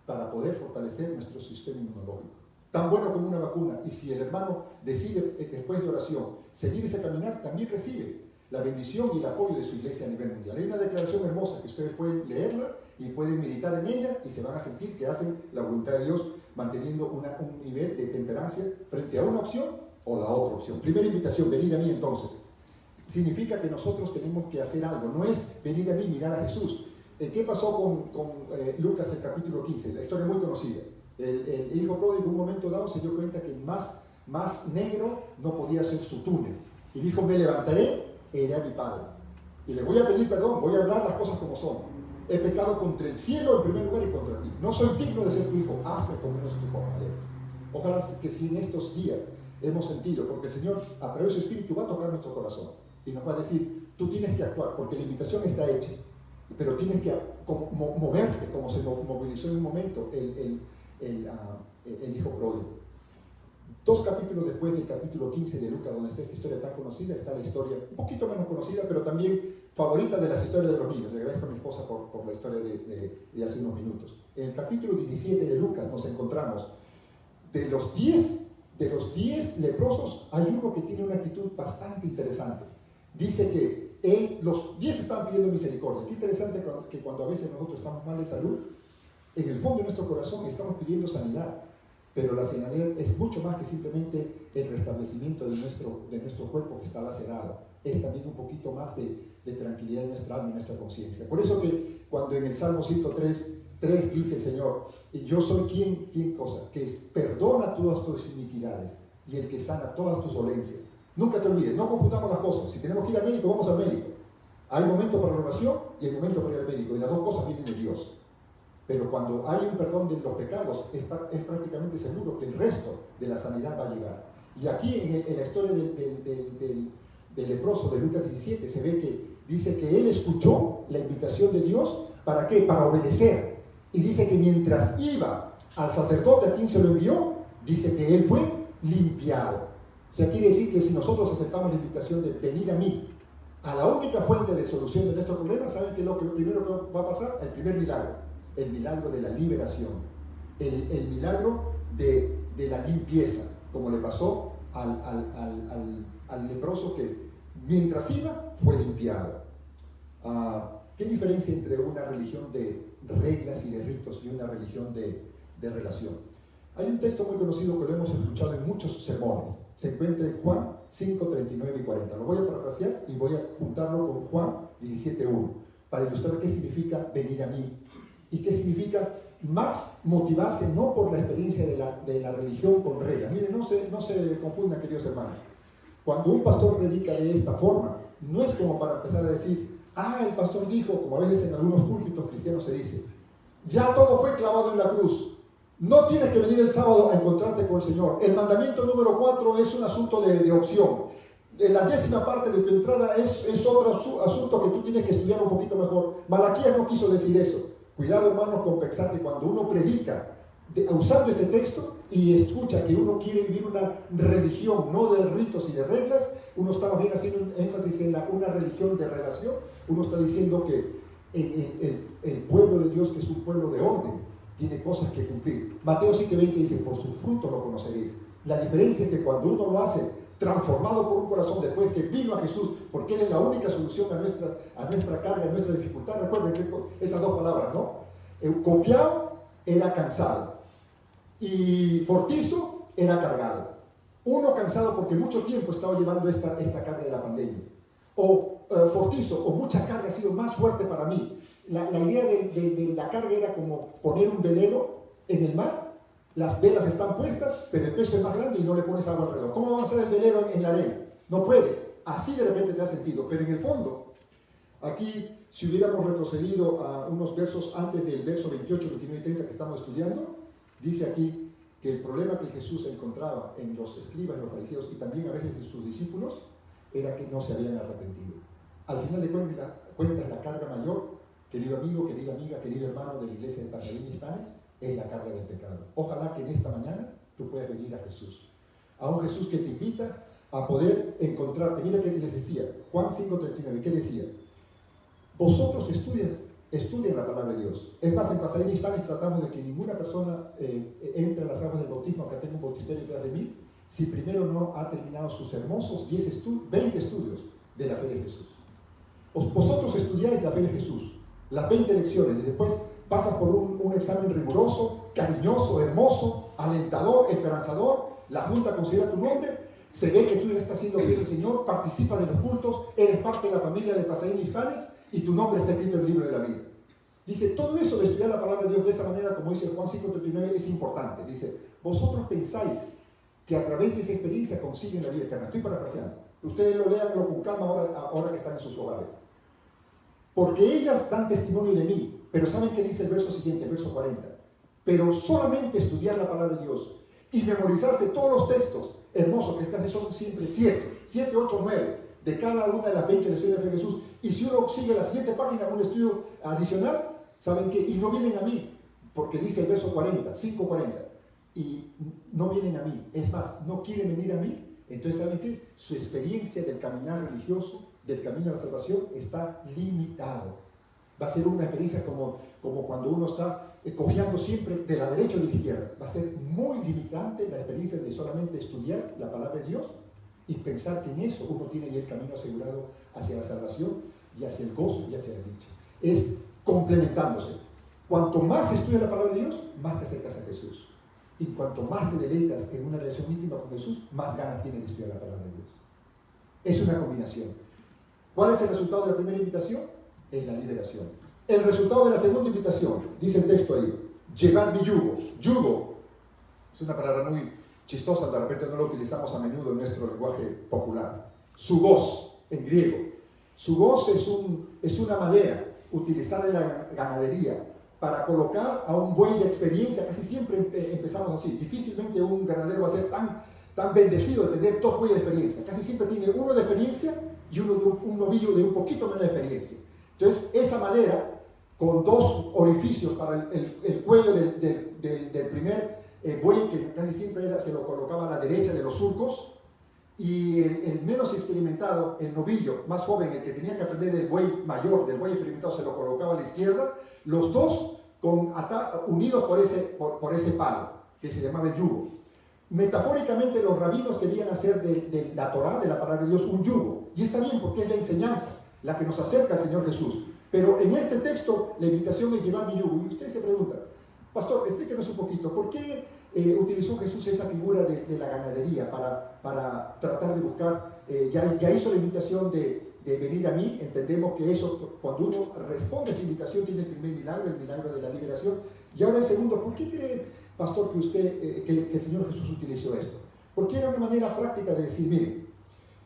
para poder fortalecer nuestro sistema inmunológico. Tan bueno como una vacuna, y si el hermano decide después de oración seguir ese caminar, también recibe la bendición y el apoyo de su iglesia a nivel mundial. Hay una declaración hermosa que ustedes pueden leerla y pueden meditar en ella y se van a sentir que hacen la voluntad de Dios manteniendo un nivel de temperancia frente a una opción o la otra opción. Primera invitación, venid a mí entonces. Significa que nosotros tenemos que hacer algo, no es venir a mí, mirar a Jesús. ¿Qué pasó con Lucas el capítulo 15? La historia muy conocida. El hijo pródigo en un momento dado se dio cuenta que más negro no podía ser su túnel. Y dijo, me levantaré e iré a mi padre. Y le voy a pedir perdón, voy a hablar las cosas como son. He pecado contra el cielo en primer lugar y contra ti. No soy digno de ser tu hijo, hazme como menos tu jornalero. Ojalá que si en estos días hemos sentido, porque el Señor a través de su Espíritu va a tocar nuestro corazón y nos va a decir, tú tienes que actuar, porque la invitación está hecha, pero tienes que moverte, como se movilizó en un momento el hijo pródigo. 2 capítulos después del capítulo 15 de Lucas, donde está esta historia tan conocida, está la historia un poquito menos conocida, pero también favorita de las historias de los niños. Le agradezco a mi esposa por la historia de hace unos minutos. En el capítulo 17 de Lucas nos encontramos, de los 10 leprosos, hay uno que tiene una actitud bastante interesante. Dice que los 10 estaban pidiendo misericordia. Qué interesante que cuando a veces nosotros estamos mal de salud, en el fondo de nuestro corazón estamos pidiendo sanidad. Pero la sanidad es mucho más que simplemente el restablecimiento de nuestro cuerpo que está lacerado. Es también un poquito más de tranquilidad en nuestra alma y nuestra conciencia. Por eso que cuando en el Salmo 103 dice el Señor, y yo soy quien cosa, que perdona todas tus iniquidades y el que sana todas tus dolencias. Nunca te olvides, no confundamos las cosas. Si tenemos que ir al médico, vamos al médico. Hay momento para la oración y hay momento para ir al médico. Y las dos cosas vienen de Dios. Pero cuando hay un perdón de los pecados, es prácticamente seguro que el resto de la sanidad va a llegar. Y aquí en la historia del leproso de Lucas 17 se ve que dice que él escuchó la invitación de Dios. ¿Para qué? Para obedecer. Y dice que mientras iba al sacerdote a quien se lo envió, dice que él fue limpiado. O sea, quiere decir que si nosotros aceptamos la invitación de venir a mí, a la única fuente de solución de nuestro problema, ¿saben qué es lo primero que va a pasar? El primer milagro. El milagro de la liberación, el milagro de la limpieza, como le pasó al leproso que mientras iba fue limpiado. ¿Qué diferencia entre una religión de reglas y de ritos y una religión de relación? Hay un texto muy conocido que lo hemos escuchado en muchos sermones. Se encuentra en Juan 5, 39 y 40. Lo voy a parafrasear y voy a juntarlo con Juan 17.1 para ilustrar qué significa venir a mí. ¿Y qué significa más motivarse no por la experiencia de la religión con reglas? Miren, no se confundan, queridos hermanos. Cuando un pastor predica de esta forma, no es como para empezar a decir, el pastor dijo, como a veces en algunos púlpitos cristianos se dice, ya todo fue clavado en la cruz. No tienes que venir el sábado a encontrarte con el Señor. El mandamiento número 4 es un asunto de opción. La 10ª parte de tu entrada es otro asunto que tú tienes que estudiar un poquito mejor. Malaquías no quiso decir eso. Cuidado, hermanos, con pensar que cuando uno predica usando este texto y escucha que uno quiere vivir una religión, no de ritos y de reglas, uno está más bien haciendo un énfasis en una religión de relación, uno está diciendo que el pueblo de Dios, que es un pueblo de orden, tiene cosas que cumplir. Mateo 7:20 dice, por sus frutos lo conoceréis. La diferencia es que cuando uno lo hace transformado por un corazón después que vino a Jesús, porque Él es la única solución a nuestra carga, a nuestra dificultad. Recuerden que esas dos palabras, ¿no? Copiado era cansado y fortizo era cargado. Uno cansado porque mucho tiempo estaba llevando esta carga de la pandemia. O fortizo, o mucha carga ha sido más fuerte para mí. La idea de la carga era como poner un velero en el mar. Las velas están puestas, pero el peso es más grande y no le pones agua alrededor. ¿Cómo va a avanzar el velero en la arena? No puede. Así de repente te da sentido. Pero en el fondo, aquí, si hubiéramos retrocedido a unos versos antes del verso 28, 29 y 30 que estamos estudiando, dice aquí que el problema que Jesús encontraba en los escribas y los fariseos y también a veces en sus discípulos era que no se habían arrepentido. Al final de cuentas, la carga mayor, querido amigo, querida amiga, querido hermano de la iglesia de Pasadena Hispanic, es la carga del pecado. Ojalá que en esta mañana tú puedas venir a Jesús. A un Jesús que te invita a poder encontrarte. Mira que les decía, Juan 5:39, ¿qué decía? Vosotros estudien la palabra de Dios. Es más, en Pasadena Hispanic tratamos de que ninguna persona entre a las aguas del bautismo, aunque tenga un bautisterio detrás de mí, si primero no ha terminado sus hermosos 20 estudios de la fe de Jesús. Vosotros estudiáis la fe de Jesús, las 20 lecciones, y después pasas por un examen riguroso, cariñoso, hermoso, alentador, esperanzador. La Junta considera tu nombre, se ve que tú le estás haciendo bien al Señor, participa de los cultos, eres parte de la familia de Pasadena Hispanic y tu nombre está escrito en el libro de la vida. Dice, todo eso de estudiar la palabra de Dios de esa manera, como dice Juan 5:39, es importante. Dice, vosotros pensáis que a través de esa experiencia consiguen la vida eterna. Estoy parafraseando. Ustedes lo leanlo con calma ahora que están en sus hogares. Porque ellas dan testimonio de mí. Pero ¿saben qué dice el verso siguiente, el verso 40? Pero solamente estudiar la palabra de Dios y memorizarse todos los textos hermosos, que casi son siempre 7, 8, 9, de cada una de las 20 lecciones de Jesús. Y si uno sigue la siguiente página con un estudio adicional, ¿saben qué? Y no vienen a mí, porque dice el verso 40, 5:40, y no vienen a mí. Es más, no quieren venir a mí. Entonces, ¿saben qué? Su experiencia del caminar religioso, del camino a la salvación, está limitado. Va a ser una experiencia como cuando uno está cojeando siempre de la derecha o de la izquierda. Va a ser muy limitante la experiencia de solamente estudiar la palabra de Dios y pensar que en eso uno tiene ya el camino asegurado hacia la salvación y hacia el gozo y hacia la dicha. Es complementándose. Cuanto más estudias la palabra de Dios, más te acercas a Jesús. Y cuanto más te deleitas en una relación íntima con Jesús, más ganas tienes de estudiar la palabra de Dios. Es una combinación. ¿Cuál es el resultado de la primera invitación? Es la liberación. El resultado de la segunda invitación, dice el texto ahí, llevad mi yugo. Yugo es una palabra muy chistosa, de repente no la utilizamos a menudo en nuestro lenguaje popular. Sugos, en griego. Sugos es una madera utilizada en la ganadería para colocar a un buey de experiencia. Casi siempre empezamos así. Difícilmente un ganadero va a ser tan bendecido de tener dos bueyes de experiencia. Casi siempre tiene uno de experiencia y un novillo de un poquito menos de experiencia. Entonces, esa madera, con dos orificios para el cuello del primer buey, que casi siempre se lo colocaba a la derecha de los surcos, y el menos experimentado, el novillo más joven, el que tenía que aprender del buey mayor, del buey experimentado, se lo colocaba a la izquierda, los dos unidos por ese palo, que se llamaba el yugo. Metafóricamente los rabinos querían hacer de la Torá, de la palabra de Dios, un yugo. Y está bien porque es la enseñanza la que nos acerca al Señor Jesús. Pero en este texto la invitación es llevar mi yugo. Y usted se pregunta, pastor, explíquenos un poquito, ¿por qué utilizó Jesús esa figura de la ganadería para tratar de buscar? Ya hizo la invitación de venir a mí. Entendemos que eso, cuando uno responde a esa invitación, tiene el primer milagro, el milagro de la liberación. Y ahora el segundo, ¿por qué cree, pastor, que el Señor Jesús utilizó esto? Porque era una manera práctica de decir, miren,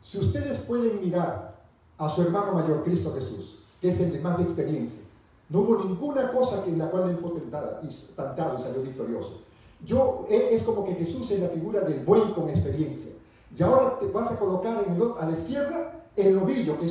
si ustedes pueden mirar a su hermano mayor, Cristo Jesús, que es el de más de experiencia, no hubo ninguna cosa en la cual él fue tentado y salió victorioso. Es como que Jesús es la figura del buey con experiencia. Y ahora te vas a colocar a la izquierda el novillo, que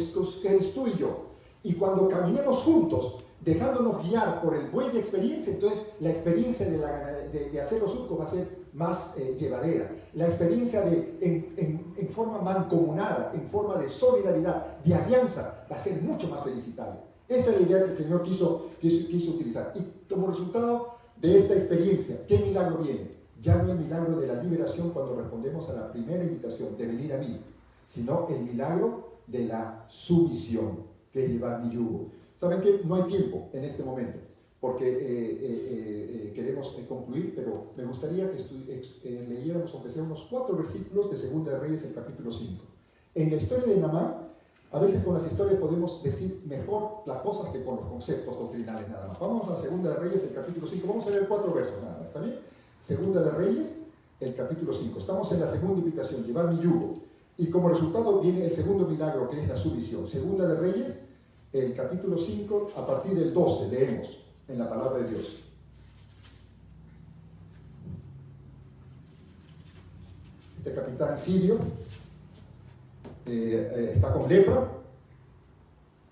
eres tú y yo. Y cuando caminemos juntos, dejándonos guiar por el buey de experiencia, entonces la experiencia de hacer los surcos va a ser más llevadera. La experiencia en forma mancomunada, en forma de solidaridad, de alianza, va a ser mucho más felicitable. Esa es la idea que el Señor quiso utilizar. Y como resultado de esta experiencia, ¿qué milagro viene? Ya no el milagro de la liberación cuando respondemos a la primera invitación de venir a mí, sino el milagro de la sumisión, que es llevar mi yugo. ¿Saben qué? No hay tiempo en este momento, porque queremos concluir, pero me gustaría que leyéramos, aunque sea unos 4 versículos de Segunda de Reyes, el capítulo 5. En la historia de Naamán, a veces con las historias podemos decir mejor las cosas que con los conceptos doctrinales nada más. Vamos a Segunda de Reyes, el capítulo 5, vamos a leer 4 versos nada más, ¿está bien? Segunda de Reyes, el capítulo 5. Estamos en la segunda invitación, llevar mi yugo. Y como resultado viene el segundo milagro, que es la sumisión. Segunda de Reyes, el capítulo 5, a partir del 12, leemos en la palabra de Dios. Este capitán sirio está con lepra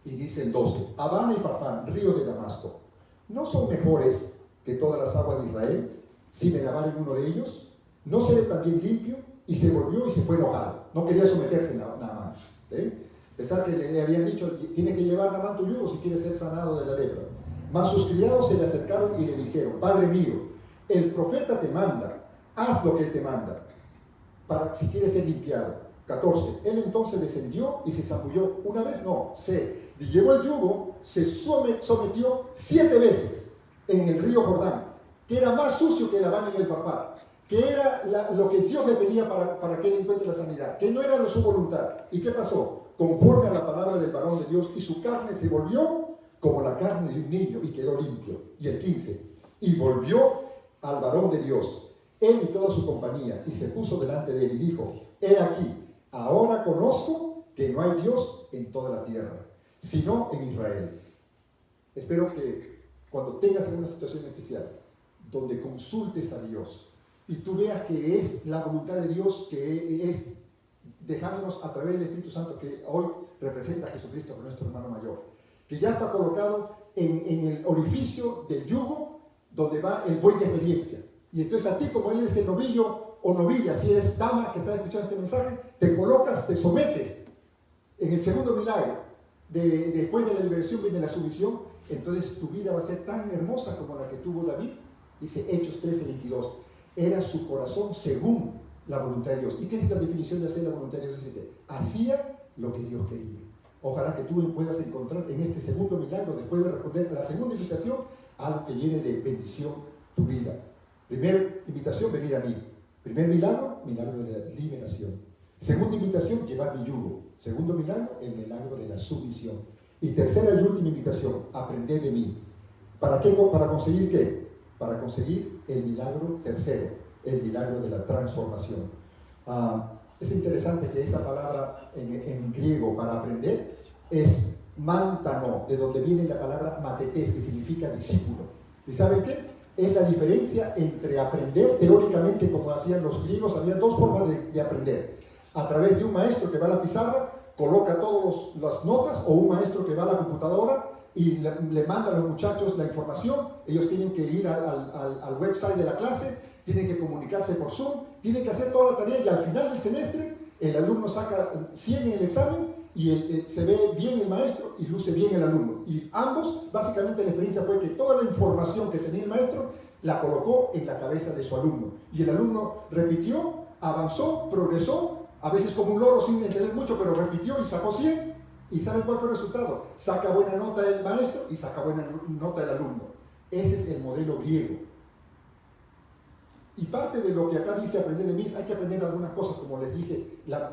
y dice el 12: Abana y Farfán, ríos de Damasco, ¿no son mejores que todas las aguas de Israel? Si me lavaren uno de ellos, ¿no seré también limpio? Y se volvió y se fue enojado. No quería someterse nada más. A pesar que le habían dicho, tiene que llevar Naamán tu yugo si quiere ser sanado de la lepra. Mas sus criados se le acercaron y le dijeron: Padre mío, el profeta te manda, haz lo que él te manda, para si quieres ser limpiado. 14. Él entonces descendió y se zambulló una vez, no, y llevó el yugo, se sometió 7 veces en el río Jordán, que era más sucio que el Abana y el Farfán, que era lo que Dios le pedía para que él encuentre la sanidad, que no era de su voluntad. ¿Y qué pasó? Conforme a la palabra del varón de Dios, y su carne se volvió como la carne de un niño y quedó limpio. Y el 15, y volvió al varón de Dios, él y toda su compañía, y se puso delante de él y dijo: He aquí, ahora conozco que no hay Dios en toda la tierra, sino en Israel. Espero que cuando tengas alguna situación especial, donde consultes a Dios, y tú veas que es la voluntad de Dios, que es dejándonos a través del Espíritu Santo, que hoy representa a Jesucristo como nuestro hermano mayor, que ya está colocado en el orificio del yugo donde va el buey de experiencia. Y entonces a ti, como él es el novillo o novilla, si eres dama que está escuchando este mensaje, te colocas, te sometes. En el segundo milagro, después de la liberación viene la sumisión, entonces tu vida va a ser tan hermosa como la que tuvo David. Dice Hechos 13:22, era su corazón según la voluntad de Dios. ¿Y qué es la definición de hacer la voluntad de Dios? Dice que hacía lo que Dios quería. Ojalá que tú puedas encontrar en este segundo milagro, después de responder a la segunda invitación, algo que llene de bendición tu vida. Primera invitación, venir a mí. Primer milagro, milagro de la liberación. Segunda invitación, llevar mi yugo. Segundo milagro, el milagro de la sumisión. Y tercera y última invitación, aprender de mí. ¿Para qué? ¿Para conseguir qué? Para conseguir el milagro tercero, el milagro de la transformación. Es interesante que esa palabra en griego para aprender es mantano, de donde viene la palabra matetes, que significa discípulo. ¿Y saben qué? Es la diferencia entre aprender teóricamente, como hacían los griegos. Había 2 formas de aprender: a través de un maestro que va a la pizarra, coloca todas las notas, o un maestro que va a la computadora y le manda a los muchachos la información. Ellos tienen que ir al website de la clase, tienen que comunicarse por Zoom, tienen que hacer toda la tarea, y al final del semestre el alumno saca 100 en el examen y se ve bien el maestro y luce bien el alumno. Y ambos, básicamente la experiencia fue que toda la información que tenía el maestro la colocó en la cabeza de su alumno. Y el alumno repitió, avanzó, progresó, a veces como un loro sin entender mucho, pero repitió y sacó 100. ¿Y saben cuál fue el resultado? Saca buena nota el maestro y saca buena nota el alumno. Ese es el modelo griego. Y parte de lo que acá dice aprender de mí, hay que aprender algunas cosas, como les dije, las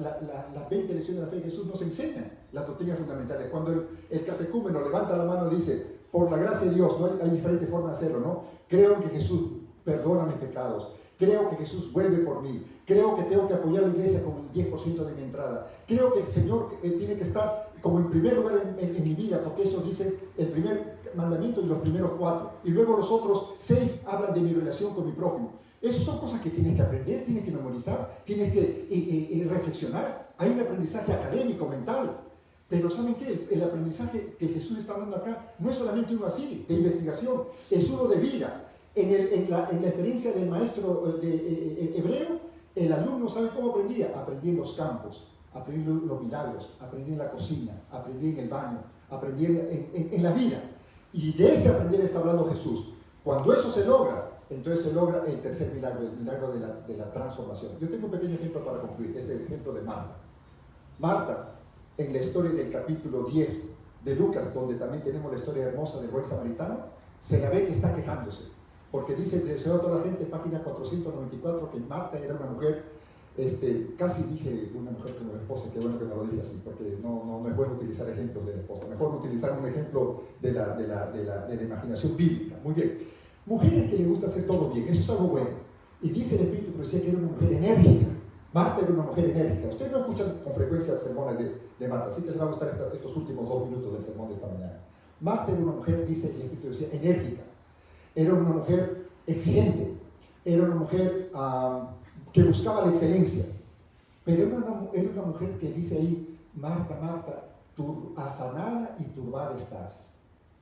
20 lecciones de la fe de Jesús nos enseñan las doctrinas fundamentales. Cuando el catecúmeno levanta la mano y dice, por la gracia de Dios, ¿no? Hay diferentes formas de hacerlo, ¿no? Creo en que Jesús perdona mis pecados, creo que Jesús vuelve por mí, creo que tengo que apoyar a la iglesia con el 10% de mi entrada, creo que el Señor tiene que estar como en primer lugar en mi vida, porque eso dice el primer mandamiento y los primeros 4, y luego los otros 6 hablan de mi relación con mi prójimo. Esas son cosas que tienes que aprender, tienes que memorizar, tienes que reflexionar. Hay un aprendizaje académico, mental. Pero ¿saben qué? El aprendizaje que Jesús está dando acá no es solamente uno así, de investigación, es uno de vida. En la experiencia del maestro hebreo, el alumno, ¿sabe cómo aprendía? Aprendía en los campos, aprendía los milagros, aprendía en la cocina, aprendía en el baño, aprendía en la vida. Y de ese aprender está hablando Jesús. Cuando eso se logra, entonces se logra el tercer milagro, el milagro de la transformación. Yo tengo un pequeño ejemplo para concluir, es el ejemplo de Marta. Marta, en la historia del capítulo 10 de Lucas, donde también tenemos la historia hermosa del buen samaritano, se la ve que está quejándose, porque dice, deseó a toda la gente, página 494, que Marta era una mujer, casi dije una mujer como esposa, que bueno que no lo dije así, porque no es bueno utilizar ejemplos de la esposa, mejor utilizar un ejemplo de la imaginación bíblica. Muy bien, mujeres que le gusta hacer todo bien, eso es algo bueno, y dice el Espíritu que decía que era una mujer enérgica. Marta era una mujer enérgica. Ustedes no escuchan con frecuencia el sermón de Marta, así que les va a gustar estos últimos 2 minutos del sermón de esta mañana. Marta era una mujer, dice el Espíritu decía, enérgica. Era una mujer exigente. Era una mujer que buscaba la excelencia. Pero era una mujer que dice ahí, Marta, Marta, afanada y turbada estás.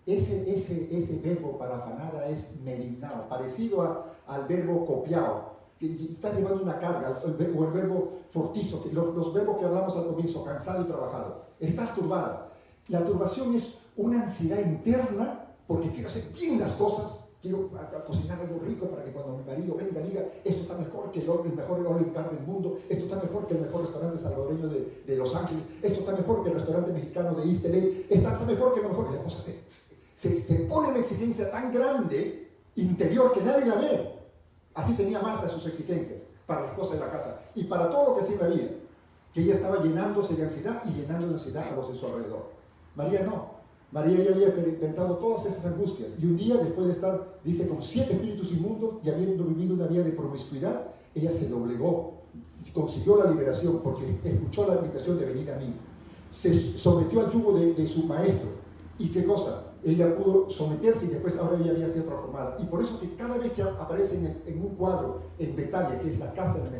Ese verbo para afanada es merignao, parecido al verbo copiado, que está llevando una carga, o el verbo fortizo, los verbos que hablamos al comienzo, cansado y trabajado. Estás turbada. La turbación es una ansiedad interna, porque quiero hacer bien las cosas, quiero cocinar algo rico para que cuando mi marido venga diga, esto está mejor que el mejor Olive Garden del mundo, esto está mejor que el mejor restaurante salvadoreño de Los Ángeles, esto está mejor que el restaurante mexicano de East LA, está mejor que lo mejor. Y la cosa se pone una exigencia tan grande, interior, que nadie la ve. Así tenía Marta sus exigencias para las cosas de la casa y para todo lo que hacía en la vida, que ella estaba llenándose de ansiedad y llenando de ansiedad a los de su alrededor. María no. María ya había experimentado todas esas angustias y un día, después de estar, dice, con 7 espíritus inmundos y habiendo vivido una vida de promiscuidad, ella se doblegó, consiguió la liberación porque escuchó la invitación de venir a mí. Se sometió al yugo de su maestro. ¿Y qué cosa? Ella pudo someterse y después ahora ella había sido transformada. Y por eso que cada vez que aparece en un cuadro en Betania, que es la casa de la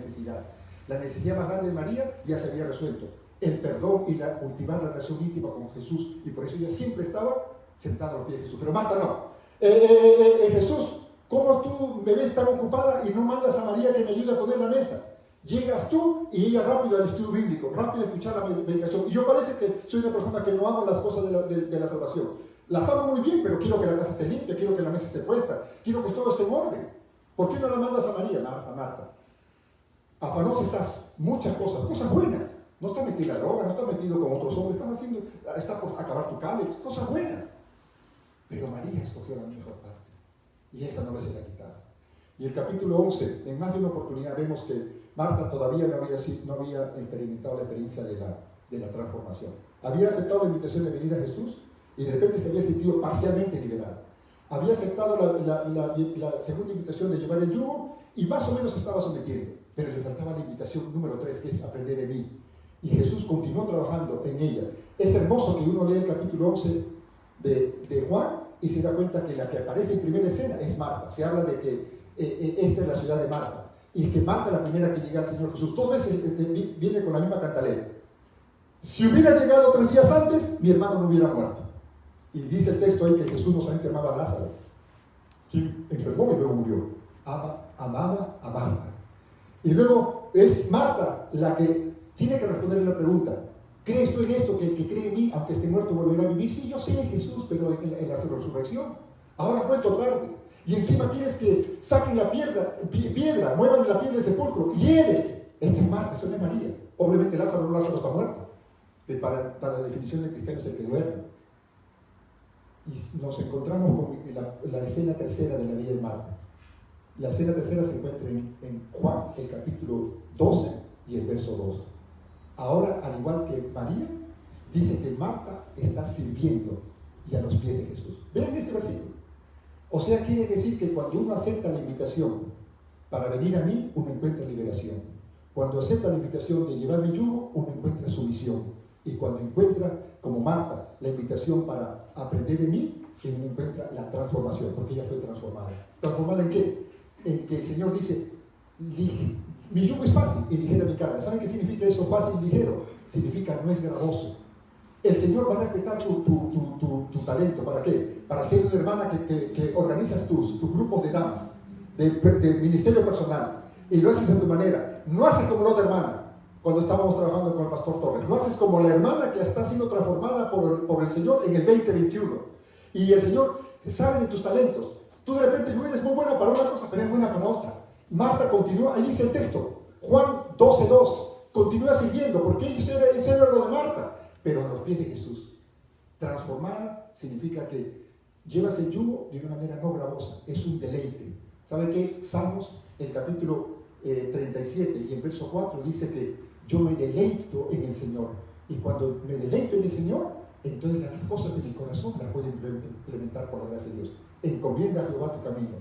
necesidad más grande de María ya se había resuelto. El perdón y cultivar la relación íntima con Jesús. Y por eso ella siempre estaba sentada a los pies de Jesús. Pero Marta no. Jesús, ¿cómo tú me ves tan ocupada y no mandas a María que me ayude a poner la mesa? Llegas tú y ella rápido al estudio bíblico, rápido a escuchar la predicación. Y yo parece que soy una persona que no ama las cosas de la salvación. Las amo muy bien, pero quiero que la casa esté limpia, quiero que la mesa esté puesta, quiero que todo esté en orden. ¿Por qué no la mandas a María, Marta? Afanosa estás, muchas cosas buenas. No estás metido en la droga, no estás metido con otros hombres, está por acabar tu cable, cosas buenas. Pero María escogió la mejor parte. Y esa no le será quitada. Y el capítulo 11, en más de una oportunidad vemos que Marta todavía no había experimentado la experiencia de la transformación. Había aceptado la invitación de venir a Jesús y de repente se había sentido parcialmente liberada. Había aceptado la segunda invitación de llevar el yugo y más o menos estaba sometiendo, pero le faltaba la invitación número 3, que es aprender de mí. Y Jesús continuó trabajando en ella. Es hermoso que uno lea el capítulo 11 de Juan y se da cuenta que la que aparece en primera escena es Marta. Se habla de que esta es la ciudad de Marta y que Marta es la primera que llega al Señor Jesús. 2 veces viene con la misma cantalera. Si hubiera llegado 3 días antes, mi hermano no hubiera muerto. Y dice el texto ahí que Jesús no solamente amaba a Lázaro, quien enfermó y luego murió. Amaba a Marta. Y luego es Marta la que tiene que responderle la pregunta: ¿crees tú en esto, que el que cree en mí, aunque esté muerto, volverá a vivir? Sí, yo sé en Jesús, pero en la resurrección. Ahora ha vuelto tarde. Y encima quieres que saquen la piedra, muevan la piedra del sepulcro. ¡Hiere! Esta es Marta, esta no es María. Obviamente Lázaro está muerto. Para la definición de cristiano es el que duerme. Y nos encontramos con la escena tercera de la vida de Marta. La escena tercera se encuentra en Juan, el capítulo 12 y el verso 2. Ahora, al igual que María, dice que Marta está sirviendo y a los pies de Jesús. Vean este versículo. O sea, quiere decir que cuando uno acepta la invitación para venir a mí, uno encuentra liberación. Cuando acepta la invitación de llevar mi yugo, uno encuentra sumisión. Y cuando encuentra, como Marta, la invitación para aprender de mí, uno encuentra la transformación, porque ella fue transformada. ¿Transformada en qué? En que el Señor dice, mi yugo es fácil y ligera mi carga. ¿Saben qué significa eso? Fácil y ligero. Significa no es gravoso. El Señor va a respetar tu talento. ¿Para qué? Para ser una hermana que organizas tus grupos de damas, de ministerio personal, y lo haces a tu manera. No haces como la otra hermana, cuando estábamos trabajando con el pastor Torres. Lo haces como la hermana que está siendo transformada por el Señor en el 2021. Y el Señor sabe de tus talentos. Tú de repente no eres muy buena para una cosa, pero eres buena para otra. Marta continúa, ahí dice el texto, Juan 12:2, continúa sirviendo, porque ese era lo de Marta, pero a los pies de Jesús. Transformada significa que llevas el yugo de una manera no gravosa, es un deleite. ¿Sabe qué? Salmos, el capítulo 37 y el verso 4 dice que yo me deleito en el Señor. Y cuando me deleito en el Señor, entonces las cosas de mi corazón las puedo implementar por la gracia de Dios. Encomienda a Jehová tu camino,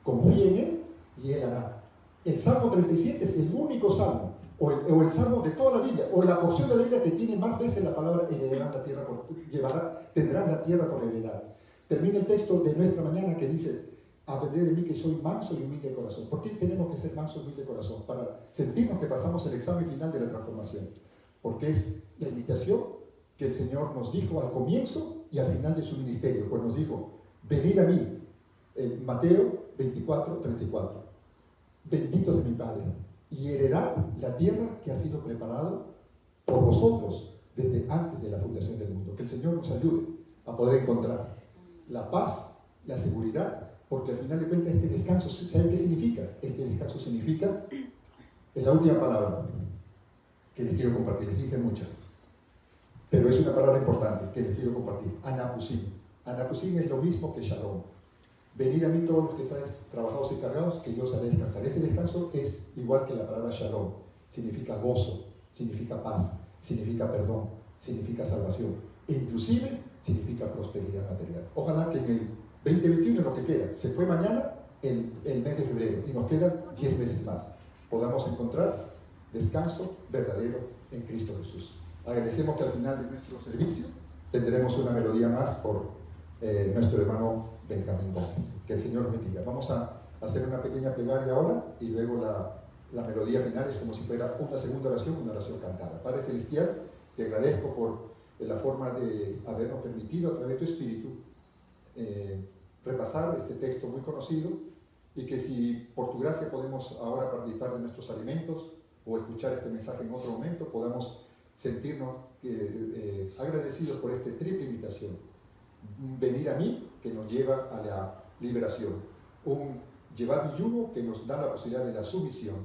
confía en Él y Él hará. El Salmo 37 es el único salmo, o el salmo de toda la Biblia, o la porción de la Biblia que tiene más veces la palabra heredarán la tierra tendrán la tierra por heredad. Termina el texto de nuestra mañana que dice: aprended de mí que soy manso y humilde de corazón. ¿Por qué tenemos que ser manso y humilde de corazón? Para sentirnos que pasamos el examen final de la transformación. Porque es la invitación que el Señor nos dijo al comienzo y al final de su ministerio. Pues nos dijo: venid a mí, Mateo 24:34. Benditos de mi Padre, y heredad la tierra que ha sido preparada por vosotros desde antes de la fundación del mundo. Que el Señor nos ayude a poder encontrar la paz, la seguridad, porque al final de cuentas este descanso, ¿saben qué significa? Este descanso significa, es la última palabra que les quiero compartir, les dije muchas, pero es una palabra importante que les quiero compartir: anapusim. Anapusim es lo mismo que shalom. Venid a mí todos los que estáis trabajados y cargados, que yo os haré descansar. Ese descanso es igual que la palabra shalom. Significa gozo, significa paz, significa perdón, significa salvación. E inclusive significa prosperidad material. Ojalá que en el 2021, lo que queda, se fue mañana el mes de febrero y nos quedan 10 meses más, podamos encontrar descanso verdadero en Cristo Jesús. Agradecemos que al final de nuestro servicio tendremos una melodía más por nuestro hermano Benjamín Gómez. Que el Señor nos bendiga. Vamos a hacer una pequeña plegaria ahora y luego la melodía final es como si fuera una segunda oración, una oración cantada. Padre Celestial, te agradezco por la forma de habernos permitido a través de tu Espíritu repasar este texto muy conocido, y que si por tu gracia podemos ahora participar de nuestros alimentos o escuchar este mensaje en otro momento, podamos sentirnos agradecidos por esta triple invitación. Venir a mí, que nos lleva a la liberación. Llevar mi yugo, que nos da la posibilidad de la sumisión.